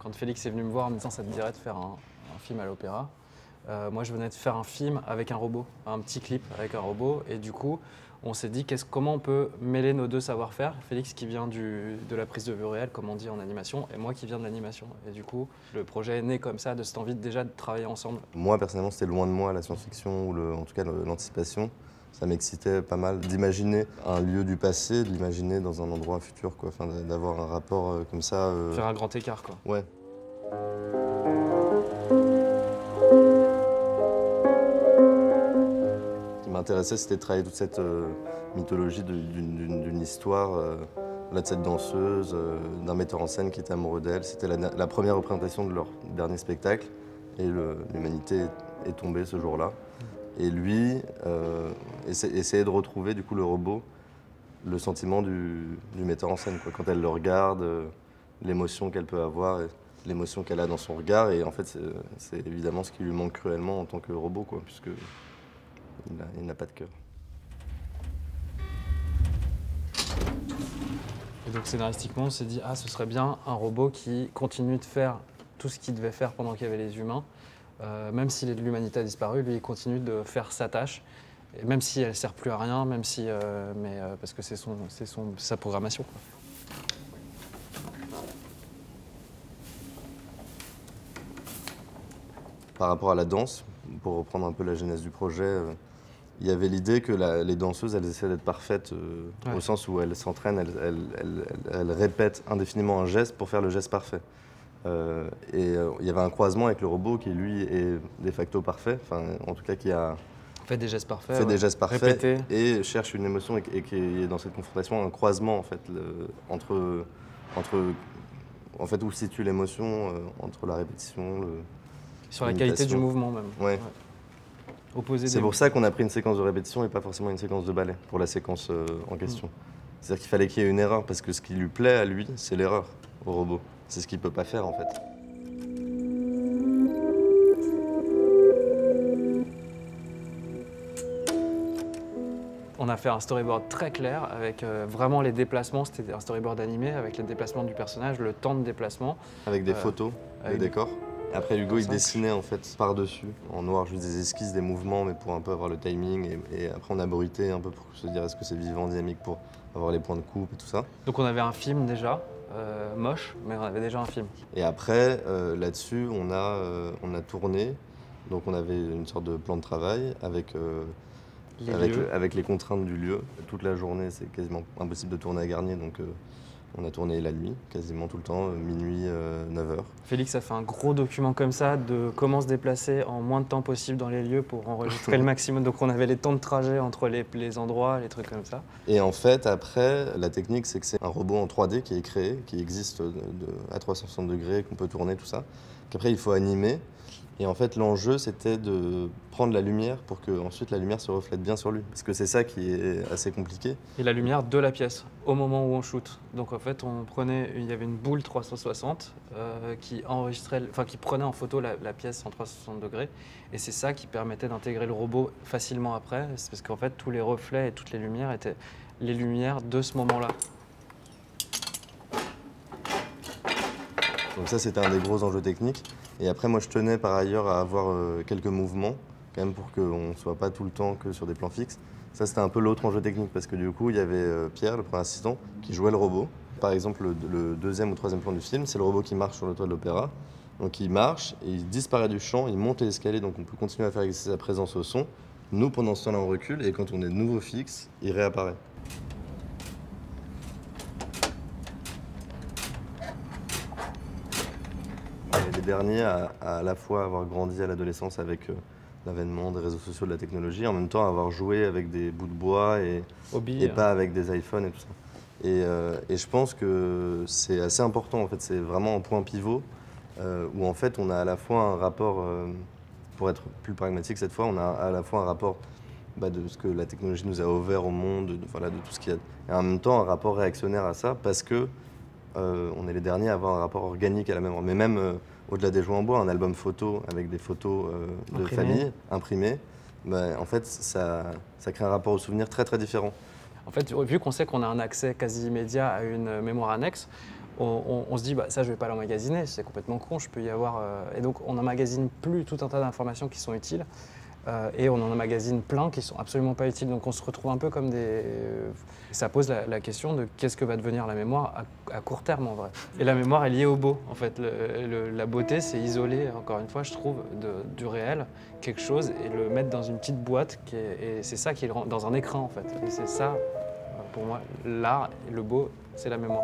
Quand Félix est venu me voir en me disant ça te dirait de faire un film à l'opéra, moi je venais de faire un film avec un robot, un petit clip avec un robot, et du coup on s'est dit comment on peut mêler nos deux savoir-faire. Félix qui vient de la prise de vue réelle, comme on dit en animation, et moi qui viens de l'animation. Et du coup le projet est né comme ça, de cette envie déjà de travailler ensemble. Moi personnellement c'était loin de moi la science-fiction ou en tout cas l'anticipation. Ça m'excitait pas mal d'imaginer un lieu du passé, de l'imaginer dans un endroit futur, quoi. Enfin, d'avoir un rapport comme ça. Faire un grand écart, quoi. Ouais. Ce qui m'intéressait, c'était de travailler toute cette mythologie d'une histoire, là, de cette danseuse, d'un metteur en scène qui était amoureux d'elle. C'était la première représentation de leur dernier spectacle, et l'humanité est tombée ce jour-là. Et lui essayait de retrouver du coup le robot, le sentiment du metteur en scène, quoi. Quand elle le regarde, l'émotion qu'elle peut avoir, l'émotion qu'elle a dans son regard. Et en fait, c'est évidemment ce qui lui manque cruellement en tant que robot, quoi, puisqu'il n'a pas de cœur. Et donc scénaristiquement, on s'est dit ce serait bien un robot qui continue de faire tout ce qu'il devait faire pendant qu'il y avait les humains. Même si l'humanité a disparu, lui il continue de faire sa tâche, et même si elle ne sert plus à rien, même si, parce que c'est sa programmation, quoi. Par rapport à la danse, pour reprendre un peu la genèse du projet, il y avait l'idée que les danseuses, elles essaient d'être parfaites, au sens où elles s'entraînent, elles répètent indéfiniment un geste pour faire le geste parfait. Il y avait un croisement avec le robot qui, lui, est de facto parfait, enfin, en tout cas qui a fait des gestes parfaits, des gestes parfaits, répétés, et cherche une émotion, et qui est dans cette confrontation, un croisement en fait, entre en fait, où se situe l'émotion, entre la répétition, sur la qualité du mouvement même. Ouais. C'est pour ça qu'on a pris une séquence de répétition et pas forcément une séquence de ballet pour la séquence en question. C'est-à-dire qu'il fallait qu'il y ait une erreur, parce que ce qui lui plaît à lui, c'est l'erreur au robot. C'est ce qu'il peut pas faire en fait. On a fait un storyboard très clair avec vraiment les déplacements. C'était un storyboard animé avec les déplacements du personnage, le temps de déplacement. Avec des photos, des décors. Après Hugo il dessinait en fait par-dessus, en noir, juste des esquisses, des mouvements, mais pour un peu avoir le timing. Et après on a bruité un peu pour se dire est-ce que c'est vivant, dynamique, pour avoir les points de coupe et tout ça. Donc on avait un film déjà, moche, mais on avait déjà un film. Et après là-dessus on a tourné, donc on avait une sorte de plan de travail avec les contraintes du lieu. Toute la journée c'est quasiment impossible de tourner à Garnier, donc on a tourné la nuit, quasiment tout le temps, minuit, 9h. Félix a fait un gros document comme ça de comment se déplacer en moins de temps possible dans les lieux pour enregistrer le maximum. Donc on avait les temps de trajet entre les endroits, les trucs comme ça. Et en fait, après, la technique, c'est que c'est un robot en 3D qui est créé, qui existe à 360 degrés, qu'on peut tourner, tout ça. Qu'après, il faut animer. Et en fait, l'enjeu, c'était de prendre la lumière pour que ensuite la lumière se reflète bien sur lui. Parce que c'est ça qui est assez compliqué. Et la lumière de la pièce, au moment où on shoot. Donc en fait, il y avait une boule 360 qui prenait en photo la pièce en 360 degrés. Et c'est ça qui permettait d'intégrer le robot facilement après. C'est parce qu'en fait, tous les reflets et toutes les lumières étaient les lumières de ce moment-là. Donc ça, c'était un des gros enjeux techniques. Et après, moi, je tenais par ailleurs à avoir quelques mouvements, quand même, pour qu'on ne soit pas tout le temps que sur des plans fixes. Ça, c'était un peu l'autre enjeu technique, parce que du coup, il y avait Pierre, le premier assistant, qui jouait le robot. Par exemple, le deuxième ou troisième plan du film, c'est le robot qui marche sur le toit de l'opéra. Donc il marche, et il disparaît du champ, il monte l'escalier, donc on peut continuer à faire exercer sa présence au son. Nous, pendant ce temps-là, on recule, et quand on est de nouveau fixe, il réapparaît. Les derniers à la fois avoir grandi à l'adolescence avec l'avènement des réseaux sociaux, de la technologie, en même temps avoir joué avec des bouts de bois et pas avec des iPhones et tout ça. Et je pense que c'est assez important, en fait, c'est vraiment un point pivot où en fait on a à la fois un rapport, pour être plus pragmatique cette fois, on a à la fois un rapport de ce que la technologie nous a ouvert au monde, de tout ce qu'il y a, et en même temps un rapport réactionnaire à ça, parce que on est les derniers à avoir un rapport organique à la mémoire. Mais même au-delà des jouets en bois, un album photo avec des photos de famille imprimées, en fait, ça crée un rapport au souvenir très très différent. En fait, vu qu'on sait qu'on a un accès quasi immédiat à une mémoire annexe, on se dit, bah, ça je vais pas l'emmagasiner, c'est complètement con, je peux y avoir... Et donc on n'emmagasine plus tout un tas d'informations qui sont utiles, et on en emmagasine plein qui sont absolument pas utiles. Donc on se retrouve un peu comme des... Ça pose la question de qu'est-ce que va devenir la mémoire à court terme en vrai. Et la mémoire est liée au beau en fait. La beauté c'est isoler, encore une fois je trouve, du réel quelque chose et le mettre dans une petite boîte et c'est ça qui le rend dans un écran en fait. Et c'est ça, pour moi, l'art, le beau, c'est la mémoire.